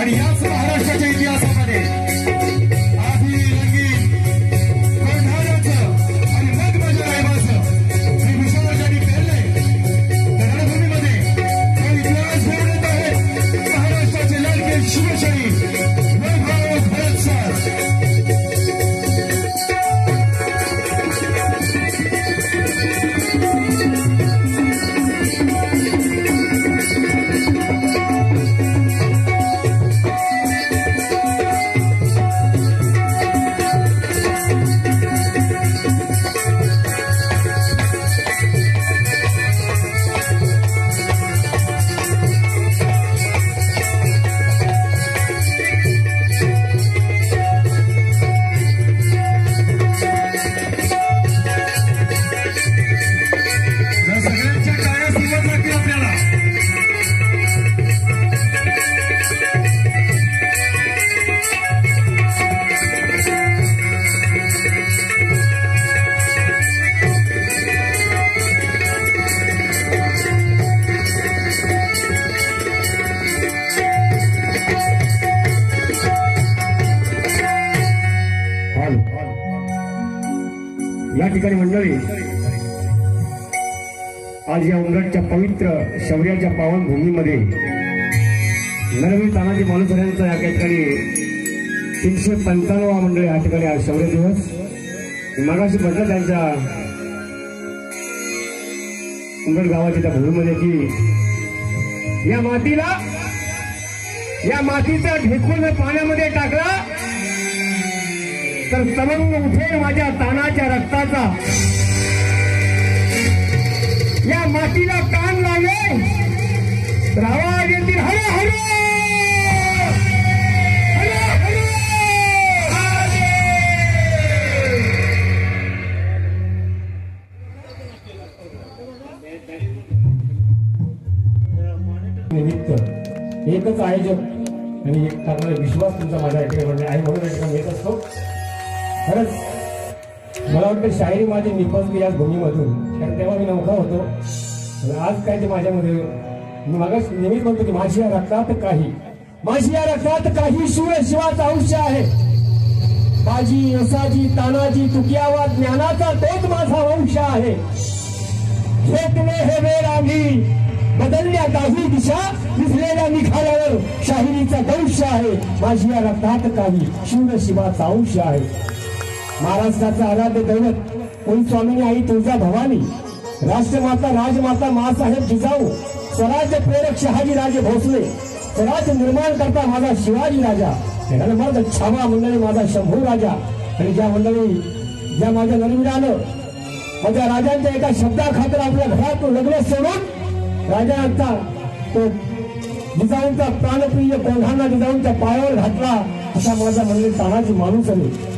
आणि याच महाराष्ट्राच्या इतिहासामध्ये आधी रंगीत कोंढाण्याचं आणि मग माझ्या रायबाचं श्री विश्वराजांनी पेरले त्या रणभूमीमध्ये तो इतिहास घडून येत आहे महाराष्ट्राचे लाडके शिवशाही वैभव भरत सर. या ठिकाणी मंडळी आज या उंबरठच्या पवित्र शौर्याच्या पावन भूमीमध्ये नरवीर तानाजी मालुसरे यांचा या ठिकाणी 395वा मंडळी या ठिकाणी आज शौर्य दिवस. मगाशी म्हटलं त्यांच्या उंबरठ गावाच्या त्या भूमीमध्ये की या मातीचा ढेकून पाण्यामध्ये टाकला तर तमंग उठेल माझ्या तानाच्या रक्ताचा. या मातीला कान लावले तर आवाज येतील हर हर निमित्त एकच आयोजक आणि एक चांगला विश्वास तुमचा माझ्या या ठिकाणी आहे म्हणून या ठिकाणी येत असतो. खरंच मला वाटतं शायरी माझी निपजली या भूमीमधून, कारण तेव्हा मी नवखा होतो. आज काय ते माझ्यामध्ये मी मागास नेहमीच म्हणतो की माझी या रक्तात काही शिवाचं आयुष्य आहे. बाजी यसाजी तानाजी तुकियावा ज्ञानाचा तोच माझा वंश आहे. घेतले हे वेळ आम्ही बदलल्या काही दिशा दिसलेल्या निखाऱ्यावर शाहिरीचा दंश आहे. माझी या रक्तात काही शिवाचा अंश आहे. महाराष्ट्राचा आराध्य दैवत कुलस्वामिनी आई तुळजा भवानी, राष्ट्रमाता राजमाता मासाहेब जिजाऊ, स्वराज्य प्रेरक शहाजी राजे भोसले, स्वराज्य निर्माण करता माझा शिवाजी राजा, रणमर्द छावा मंडळी माझा शंभू राजा. आणि ज्या मंडळी ज्या माझ्या नरवीरानं माझ्या राजांच्या एका शब्दाखातर आपल्या घरातून लग्न सोडून राजांचा तो जिजाऊंचा प्राणप्रिय कोंढाणा जिजाऊंच्या पायावर घातला, असा माझा मंडळी तानाजी मालुसरे,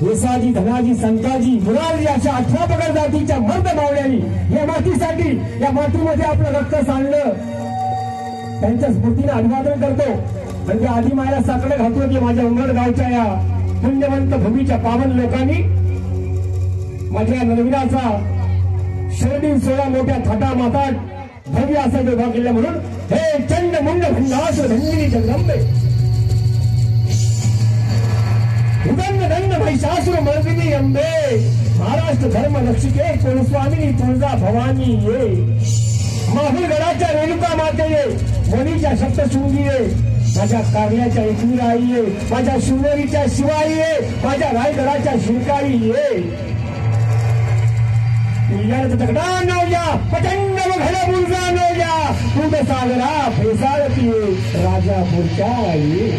वेसाजी धनाजी संताजी मुरारजी अशा 18 पगड जातीच्या मर्द मावळ्यांनी या मातीसाठी या मातीमध्ये आपलं रक्त सांडलं. त्यांच्या स्मृतीने अभिवादन करतो. आणि त्या आधी मायला साकडं घातलं की माझ्या उंबरठ गावच्या या पुण्यवंत भूमीच्या पावन लोकांनी माझ्या नरवीराचा शरदी सोळा मोठ्या थाटा मातात भव्य असा विभाग केला. म्हणून हे चंड मुंड भंडास भंगिनी जगदंबे उदंड दंड महिषासुर मर्दिनी अंबे, महाराष्ट्र धर्म रक्षिके कुलस्वामिनी तुळजा भवानी ये. माहुलगडाच्या रेणुका माते ये, वणीच्या सप्तशृंगी ये, माझ्या कारल्याच्या एकवीरा आई ये, माझ्या शिवनेरीच्या शिवाई ये, माझ्या रायगडाच्या शिरकाई ये. तगडा नवल्या प्रचंड घड बुलजा नवल्या दूध सागरा फेसाळती राजापूरच्या आई.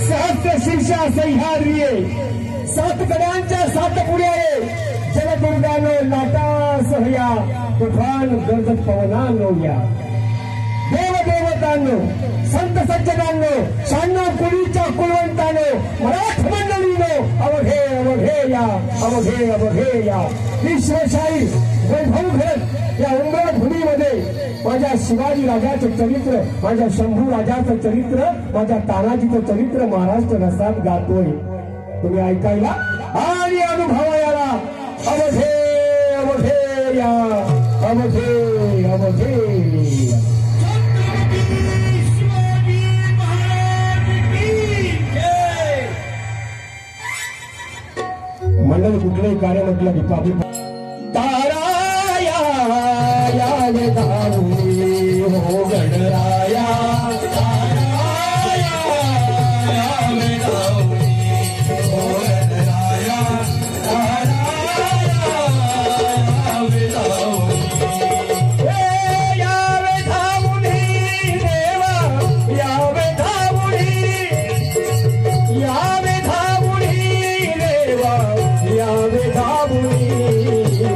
सहस्त्र शीर्षा सह्याद्री ये, 7 कड्यांच्या 7 पुढे ये, जलदुर्गानो लाटा सहया तुफान गर्जत पवनानो या. देवदेवतांनो संत सज्जनांनो शाण्णव कुळीच्या कुलवंतांनो मराठ मंडळीनो अवघे अवघे या अवघे अवघे या. विश्वशाही वैभव घडत या उंबरठ भूमीमध्ये माझ्या शिवाजी राजाचं चरित्र, माझ्या शंभू राजाचं चरित्र, माझ्या तानाजीचं चरित्र महाराष्ट्र रसात गातोय. तुम्ही ऐकायला आणि अनुभवायला अवघे अवघे या अवघे अवघे. कुठलंही कार्य म्हटलं की पापी ताराया यावे धावूनी हो गणराया ताराया यावे धावूनी हो गणराया ताराया यावे धावूनी यावे धावूनी देवा यावे धावूनी यावे धावूनी देवा यावे धावूनी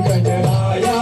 गणराया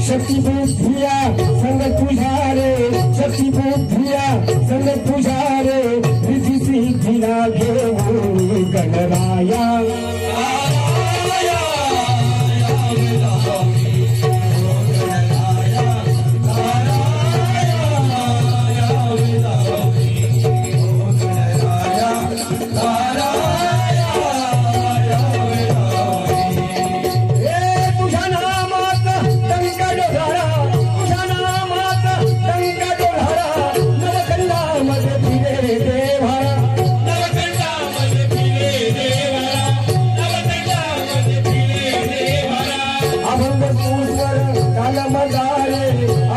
शक्तिबुद्धिया संग तुझ्या रे शक्तिबुद्धिया संग तुझ्या रे रिधी सिद्धीला घेऊन गणराया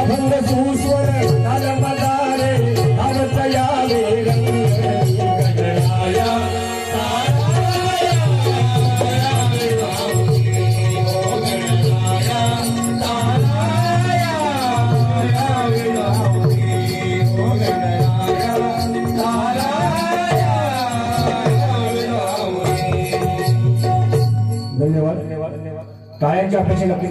अभंग सुस्वर काल मदारे अवतया गणराया धन्यवाद. टाळ्यांच्या अपेक्षा नक्कीच